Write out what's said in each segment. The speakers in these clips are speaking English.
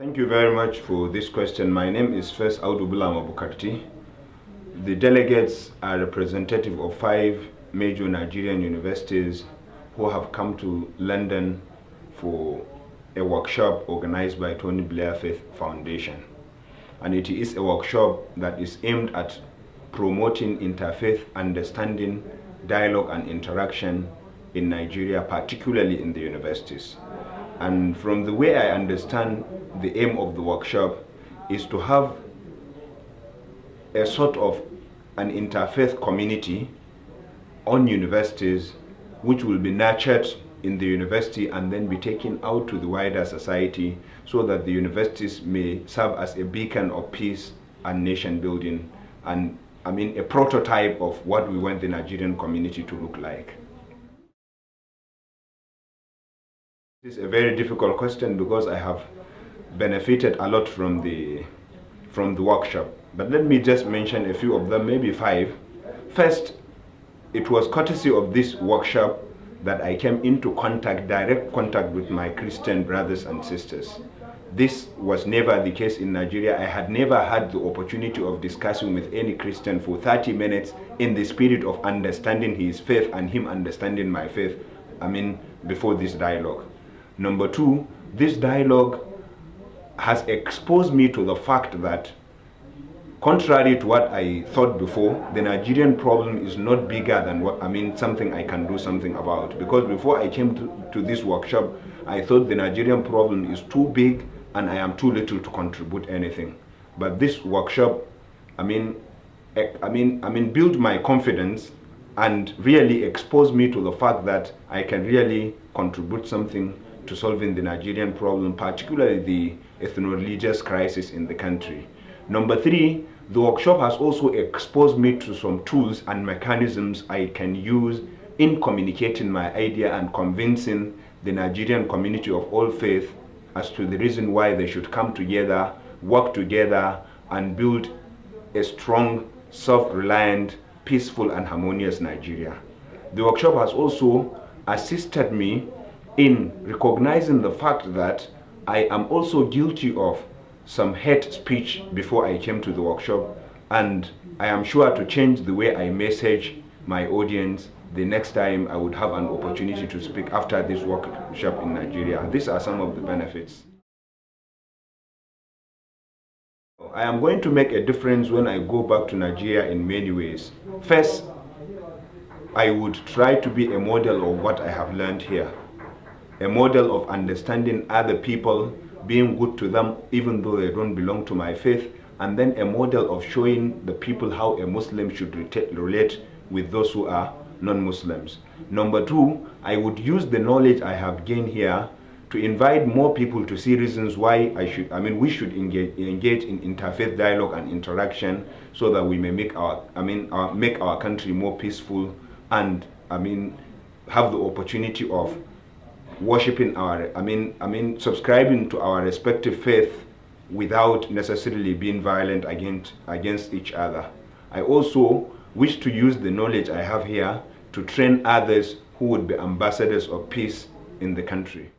Thank you very much for this question. My name is first Bukarti. The delegates are representative of 5 major Nigerian universities who have come to London for a workshop organized by Tony Blair Faith Foundation. And it is a workshop that is aimed at promoting interfaith understanding, dialogue and interaction in Nigeria, particularly in the universities. And from the way I understand, the aim of the workshop is to have a sort of an interfaith community on universities which will be nurtured in the university and then be taken out to the wider society so that the universities may serve as a beacon of peace and nation building, and a prototype of what we want the Nigerian community to look like. This is a very difficult question because I have benefited a lot from the workshop. But let me just mention a few of them, maybe 5. First, it was courtesy of this workshop that I came into direct contact with my Christian brothers and sisters. This was never the case in Nigeria. I had never had the opportunity of discussing with any Christian for 30 minutes in the spirit of understanding his faith and him understanding my faith, before this dialogue. Number 2, this dialogue has exposed me to the fact that, contrary to what I thought before, the Nigerian problem is not bigger than something I can do something about. Because before I came to this workshop, I thought the Nigerian problem is too big and I am too little to contribute anything. But this workshop, built my confidence and really exposed me to the fact that I can really contribute something to solving the Nigerian problem, particularly the ethno-religious crisis in the country. Number 3, the workshop has also exposed me to some tools and mechanisms I can use in communicating my idea and convincing the Nigerian community of all faith as to the reason why they should come together, work together, and build a strong, self-reliant, peaceful and harmonious Nigeria. The workshop has also assisted me in recognizing the fact that I am also guilty of some hate speech before I came to the workshop, and I am sure to change the way I message my audience the next time I would have an opportunity to speak after this workshop in Nigeria. These are some of the benefits. I am going to make a difference when I go back to Nigeria in many ways. First, I would try to be a model of what I have learned here. A model of understanding other people, being good to them even though they don't belong to my faith, and then a model of showing the people how a Muslim should relate with those who are non-Muslims. Number 2, I would use the knowledge I have gained here to invite more people to see reasons why we should engage in interfaith dialogue and interaction so that we may make our country more peaceful and have the opportunity of worshipping subscribing to our respective faith without necessarily being violent against each other. I also wish to use the knowledge I have here to train others who would be ambassadors of peace in the country.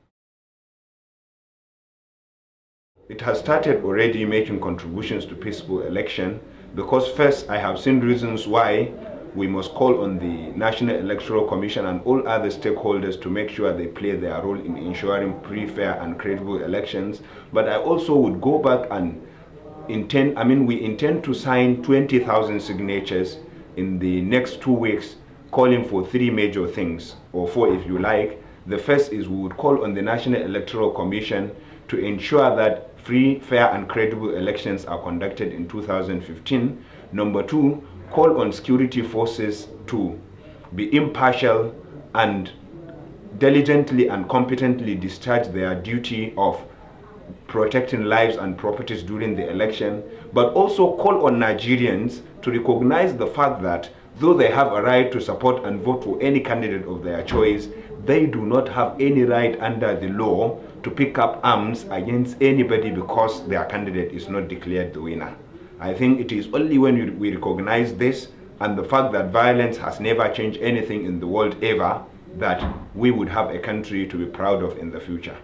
It has started already making contributions to peaceful election because first I have seen reasons why we must call on the National Electoral Commission and all other stakeholders to make sure they play their role in ensuring free, fair and credible elections. But I also would go back and we intend to sign 20,000 signatures in the next 2 weeks, calling for 3 major things, or 4 if you like. The first is we would call on the National Electoral Commission to ensure that free, fair and credible elections are conducted in 2015. Number 2, call on security forces to be impartial and diligently and competently discharge their duty of protecting lives and properties during the election, but also call on Nigerians to recognize the fact that though they have a right to support and vote for any candidate of their choice, they do not have any right under the law to pick up arms against anybody because their candidate is not declared the winner. I think it is only when we recognize this and the fact that violence has never changed anything in the world ever that we would have a country to be proud of in the future.